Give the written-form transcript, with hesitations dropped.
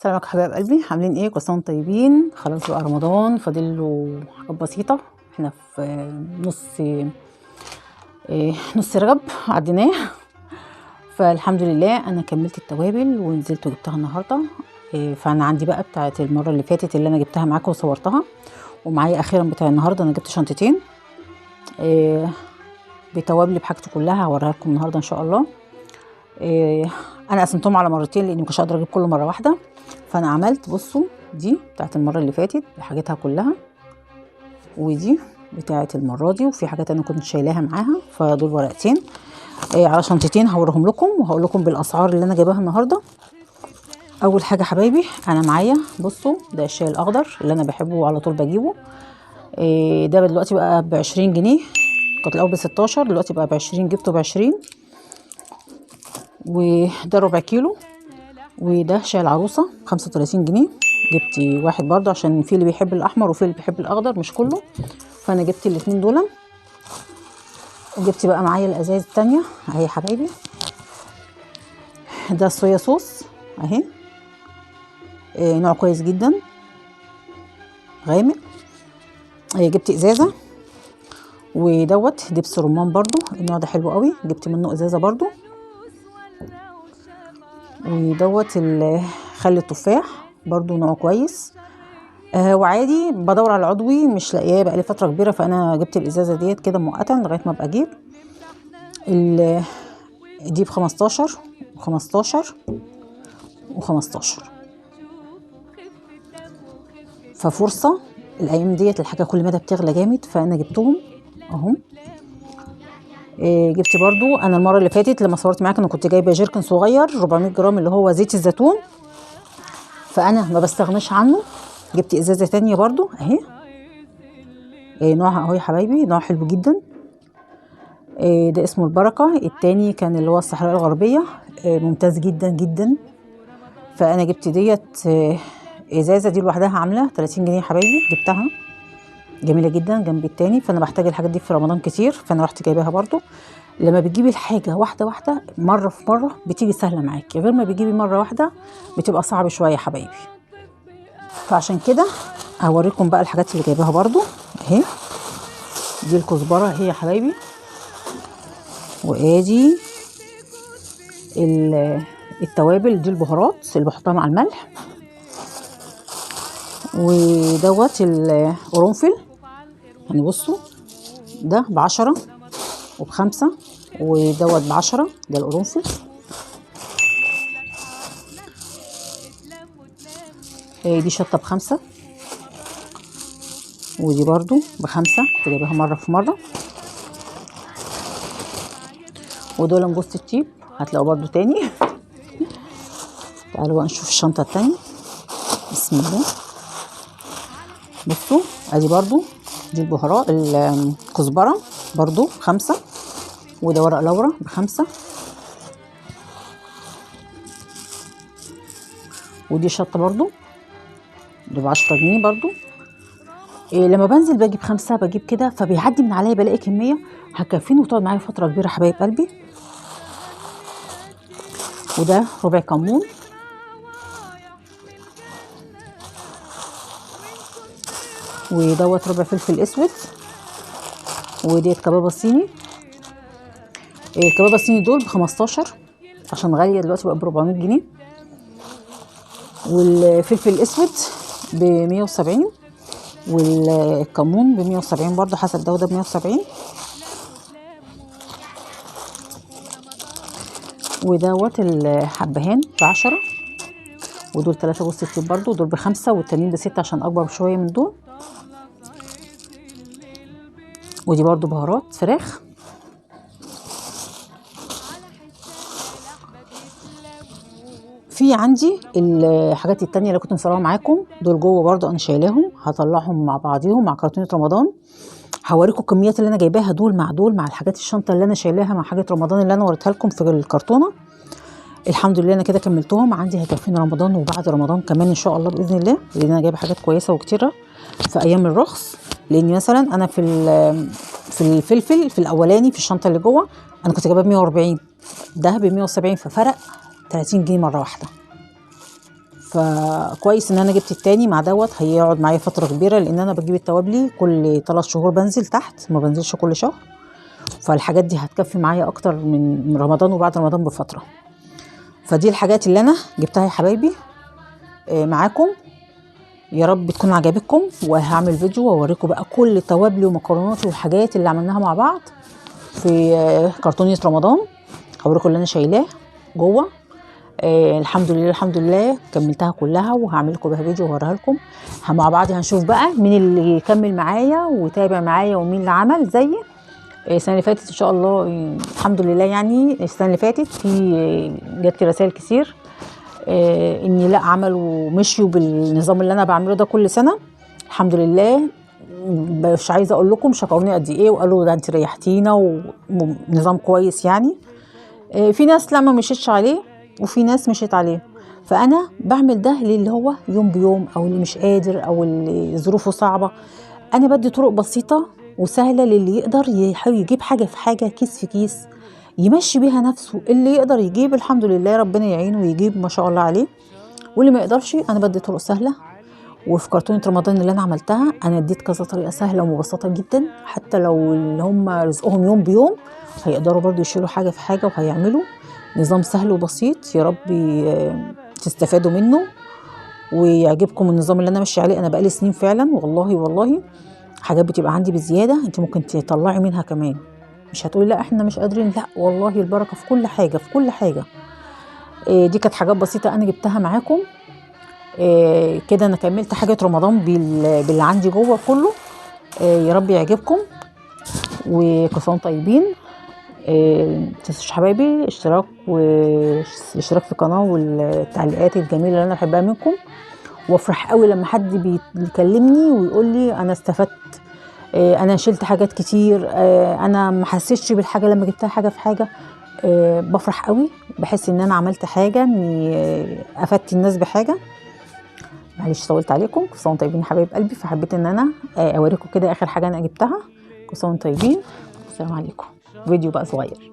سلامك حبايب قلبي، عاملين ايه؟ كل سنه وانتم طيبين. خلاص بقى رمضان فاضل له حاجات بسيطه. احنا في نص رجب عديناه. فالحمد لله انا كملت التوابل ونزلت وجبتها النهارده. فانا عندي بقى بتاعه المره اللي فاتت اللي انا جبتها معاكم وصورتها، ومعايا اخيرا بتاع النهارده. انا جبت شنطتين بتوابل بحاجتي كلها، هوريها لكم النهارده ان شاء الله. انا قسمتهم على مرتين لاني مش قادره اجيب كله مره واحده. فانا عملت، بصوا، دي بتاعت المره اللي فاتت بحاجتها كلها، ودي بتاعت المره دي، وفي حاجات انا كنت شايلاها معاها. فدول ورقتين على شنطتين هوريهم لكم، وهقول لكم بالاسعار اللي انا جايباها النهارده. اول حاجه حبايبي انا معايا، بصوا، ده الشاي الاخضر اللي انا بحبه وعلى طول بجيبه. ده دلوقتي بقى ب20 جنيه، كنت الاول ب16، دلوقتي بقى ب20، جبته ب20. وده ربع كيلو. وده شاي العروسه 35 جنيه. جبت واحد برضه عشان في اللي بيحب الاحمر وفي اللي بيحب الاخضر، مش كله، فانا جبت الاتنين دول. وجبت بقى معايا الازايز التانية اهي حبايبي. ده صويا صوص اهي، نوع كويس جدا غامق. جبت ازازه. ودوت دبس رمان برضو، النوع ده حلو قوي، جبت منه ازازه برضو. ودوت خل التفاح برضو نوع كويس. وعادي بدور على العضوي مش لاقياه بقالي فتره كبيره، فانا جبت الازازه ديت كده مؤقتا لغايه ما ابقى اجيب. دي ب15 و15 و15. ففرصه الايام ديت الحاجه كل مدى بتغلى جامد، فانا جبتهم اهم. جبت برضو انا المره اللي فاتت لما صورت معاك انا كنت جايبه جيركن صغير 400 جرام اللي هو زيت الزيتون، فانا ما بستغناش عنه. جبت ازازه تانية برضو اهي. نوعها اهو يا حبايبي، نوع حلو جدا. ده اسمه البركه. التاني كان اللي هو الصحراء الغربيه، ممتاز جدا جدا. فانا جبت ديت ازازه دي لوحدها عامله 30 جنيه يا حبايبي، جبتها جميله جدا جنب التاني. فانا بحتاج الحاجات دي في رمضان كتير، فانا رحت جايباها برضو. لما بتجيبي الحاجه واحده واحده مره في مره بتيجي سهله معاكي، غير ما بتجيبي مره واحده بتبقى صعب شويه يا حبايبي. فعشان كده هوريكم بقى الحاجات اللي جايباها برضو اهي. دي الكزبره اهي يا حبايبي، وادي التوابل، دي البهارات اللي بحطها مع الملح. ودوت القرنفل، يعني بصوا ده ب10 وب5، ودوت ب10، ده القرنفل. دي شطه ب5، ودي برضو ب5، كنت جايباها مره في مره. ودول جوز الطيب هتلاقوا برضو تاني. تعالوا بقى نشوف الشنطه التانية. بسم الله. بصوا ادي برضو دي البهارات، الكزبره برضو ب5، وده ورق لورا ب5، ودي شطه برضو دي ب10 جنيه برضو. لما بنزل باجي ب5 بجيب كده، فبيعدي من عليا بلاقي كميه هتكفيني وتقعد معايا فتره كبيره حبايب قلبي. وده ربع كمون. ودوت ربع فلفل اسود. وديت كبابه صيني. الكبابه الصيني دول ب15 عشان غاليه دلوقتي بقى ب400 جنيه. والفلفل الاسود ب170، والكمون ب170 برضو حسب ده وده ب170. ودوت الحبهان ب10. ودول 3 جوز الطيب برضو، دول ب5 والتانيين ب6 عشان اكبر شويه من دول. ودي برضو بهارات فراخ. في عندي الحاجات التانية اللي كنت مصورها معاكم دول جوه برضو انا شايلاهم، هطلعهم مع بعضيهم مع كرتونه رمضان. هوريكم الكميات اللي انا جايباها دول مع دول مع الحاجات الشنطه اللي انا شايلاها مع حاجه رمضان اللي انا وريتها لكم في الكرتونه. الحمد لله انا كده كملتهم، عندي هيكفيني رمضان وبعد رمضان كمان ان شاء الله باذن الله، لان انا جايبه حاجات كويسه وكتيره في ايام الرخص. لان مثلا انا في الفلفل في الاولاني في الشنطه اللي جوه انا كنت جايباه ب140، ده ب170، ففرق 30 جنيه مره واحده. فكويس ان انا جبت التاني مع دوت، هيقعد معايا فتره كبيره، لان انا بجيب التوابلي كل 3 شهور بنزل تحت، ما بنزلش كل شهر. فالحاجات دي هتكفي معايا اكتر من رمضان وبعد رمضان بفتره. فدي الحاجات اللي انا جبتها يا حبايبي معاكم. يا رب تكون عجبتكم، وهعمل فيديو واوريكم بقى كل توابلي ومكروناتي والحاجات اللي عملناها مع بعض في كرتونية رمضان. هوريكم اللي انا شايلاه جوه. الحمد لله الحمد لله كملتها كلها، وهعمل لكم بها فيديو واوريها لكم. مع بعض هنشوف بقى مين اللي يكمل معايا ويتابع معايا ومين اللي عمل زي السنه اللي فاتت ان شاء الله. الحمد لله يعني السنه اللي فاتت جات لي رسائل كتير اني لا عملوا مشيوا بالنظام اللي انا بعمله ده كل سنه. الحمد لله. مش عايزه اقول لكم شكروني قد ايه، وقالوا ده انت ريحتينا ونظام كويس يعني. في ناس لا ما مشيتش عليه، وفي ناس مشيت عليه. فانا بعمل ده للي هو يوم بيوم، او اللي مش قادر، او اللي ظروفه صعبه. انا بدي طرق بسيطه وسهله للي يقدر يحاول يجيب حاجه في حاجه، كيس في كيس، يمشي بيها نفسه. اللي يقدر يجيب الحمد لله ربنا يعينه ويجيب ما شاء الله عليه، واللي ما يقدرش انا بدي طرق سهله. وفي كرتونه رمضان اللي انا عملتها انا اديت كذا طريقه سهله ومبسطه جدا، حتى لو اللي هم رزقهم يوم بيوم هيقدروا برضو يشيلوا حاجه في حاجه وهيعملوا نظام سهل وبسيط. يا رب تستفادوا منه ويعجبكم النظام اللي انا ماشيه عليه. انا بقالي سنين فعلا، والله والله حاجات بتبقى عندي بزياده انت ممكن تطلعي منها كمان. مش هتقولي لا احنا مش قادرين، لا والله البركه في كل حاجه في كل حاجه. دي كانت حاجات بسيطه انا جبتها معاكم. كده انا كملت حاجه رمضان باللي عندي جوه كله. يا رب يعجبكم وكل سنه طيبين. متنسوش حبايبي اشتراك في القناه والتعليقات الجميله اللي انا بحبها منكم. وافرح قوي لما حد بيكلمني ويقول لي انا استفدت، انا شلت حاجات كتير، انا ما حسيتش بالحاجه لما جبتها حاجه في حاجه. بفرح قوي، بحس ان انا عملت حاجه، اني افدت الناس بحاجه. معلش طولت عليكم. كل سنه طيبين حبايب قلبي. فحبيت ان انا اوريكم كده اخر حاجه انا جبتها. كل سنه طيبين. السلام عليكم. فيديو بقى صغير.